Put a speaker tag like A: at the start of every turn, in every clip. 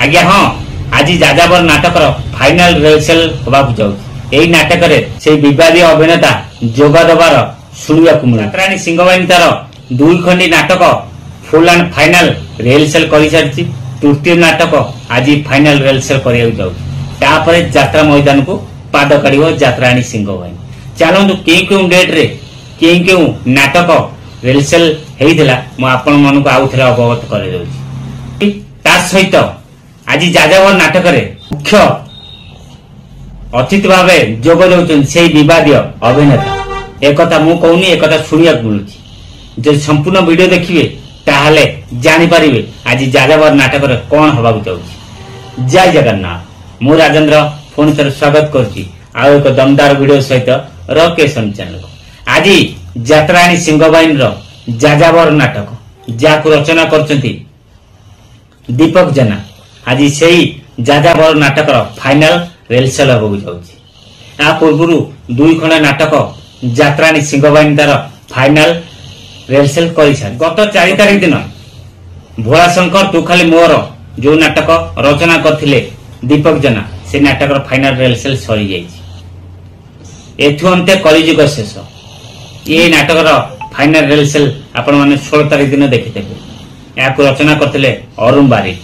A: आज्ञा हाँ आज जाजाबर नाटकर फाइनाल रिहर्सल होगा यही नाटक से विवादी अभिनेता जोग देवार शुणा मिले। जात्राणी सिंहवाहिनी तार 2 खंडी नाटक फुल एंड फाइनाल रिहर्सल कर सारी तृतीय नाटक आज फाइनाल रिहर्सल कर यात्रा मैदान को पाद काढ़ जात्राणी सिंहवाहिनी। चलतु क्यों डेट रे क्यों नाटक रिहर्सल होता मुझे मन को आउ थे अवगत कर सहित आज जाजाबर नाटक मुख्य अतिथि भाव जोग दौरान से विवादी अभिनेता एक मु कहूनी एक शुणा मिलूँ। जो संपूर्ण वीडियो देखिए ताहले जानीपर आज जाजाबर नाटक कौन हवा चाहिए। जय जगन्नाथ मु राजेंद्र पुणी थे स्वागत करुँ एक दमदार वीडियो सहित रकेशन चैनल को। आज जात्राणी सिंहवाहिनी जाजाबर नाटक जहाँ रचना कर दीपक जेना आज से जाजाबर नाटक फाइनाल रिहर्सल होगा। पूर्व 2 खंड नाटक जात्राणी सिंहवाहिनी तार फाइनाल रिहर्सल कर गत 4 तारीख दिन भोलाशंकर तू खाली मोर जो नाटक रचना करथिले दीपक जेना से नाटक फाइनाल रिहर्सल सरी जाइए। एथु अंते कलिजुग शेष ये नाटक फाइनाल रिहर्सल आपण माने 16 तारीख दिन देखिथे। या रचना करथिले अरुण बारिक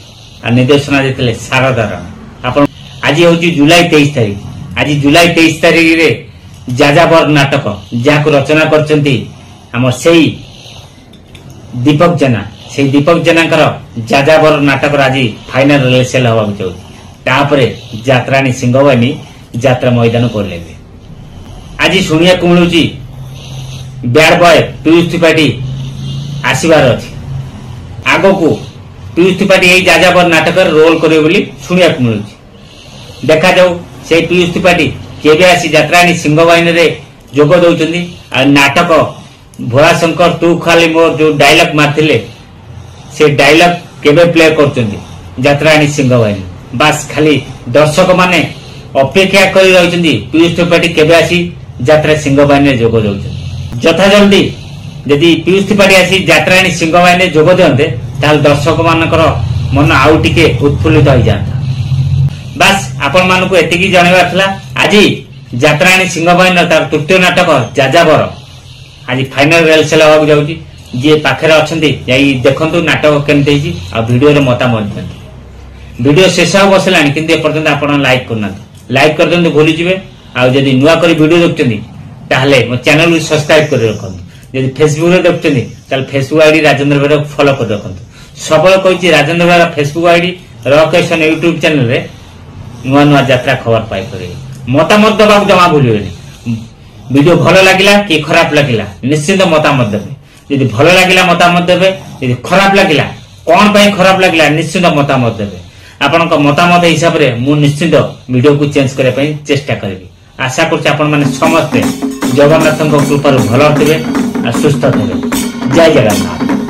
A: और निर्देशना देते शारदा राणा। आपण आज हूँ जुलाई 23 तारीख आज जुलाई 23 तारीख रे जाजाबर नाटक जहाँ रचना कर दीपक जेना से दीपक जेना जाजाबर नाटक आज फाइनाल रिहर्सल होगा चाहिए। जात्राणी सिंहवाहिनी यात्रा मैदान को लेबे। आज शुणा मिलूँ बैड बॉय पीयूष त्रिपाठी आसबार अच्छी आग को पीयूष त्रिपाठी यही जाजाबर नाटक रोल करे शुणा मिलूँ। देखा जाऊ से पीयूष त्रिपाठी केबे आसी जात्राणी सिंहवाहिनी रे जोग दौरान आ नाटक भोलाशंकर तू खाली मोर जो डायलॉग मारथिले से डायलॉग केबे प्ले करचंदी जात्राणी सिंहवाहिनी। बस खाली दर्शक माने अपेक्षा करी रहउचंदी पीयूष त्रिपाठी केबे आसी जात्रा सिंहवाहिनी रे जोग दौरान। जथा जल्दी यदि पीयूष त्रिपाठी आसी जात्राणी सिंहवाहिनी रे जोग देते ताल दर्शक मानकर मन आउ टिके उत्फुल्लित हो जाता। बस आपण मानकु एतिकी जणेबार थिला। आज जात्राणी सिंहवाहिनी तार तृतीय नाटक जाजाबर आज फाइनाल रिहर्सल होगा जाऊँगी। जी पाखे अच्छा जाई देखु नाटक केमती आ वीडियो रे मतामत दियंतु। वीडियो शेष हो बसला किंतु एपर्यंत आप लाइक करना लाइक कर दियंतु भूली जिवे। आ जदि नुआ करी वीडियो देखुछन्ती ताहले मो चैनल को सब्सक्राइब कर रखंतु। जदि फेसबुक रे देखुछन्ती ताहले फेसबुक आईडी राजेंद्र बेरा फॉलो कर रखंतु। सबले कहिछि राजेंद्र बेरा फेसबुक आईडी रकेशन यूट्यूब चैनल रे नुआ नुआ यात्रा खबर पाई परिबे। मतामत दबा जमा भूलिबेनी। वीडियो भल लगिला कि खराब लगिला निश्चित मतामत देबे। यदि भल लगिला मतामत देबे यदि खराब लगिला कौन पई खराब लगिला निश्चित मतामत देबे। आपनक मतामत हिसाब रे मु निश्चित वीडियो को चेंज करे पई चेष्टा करबी। आशा करछि आपण माने समस्त जगन्नाथक कृपा भल थिबे आ सुस्थ थिबे। जय जगन्नाथ।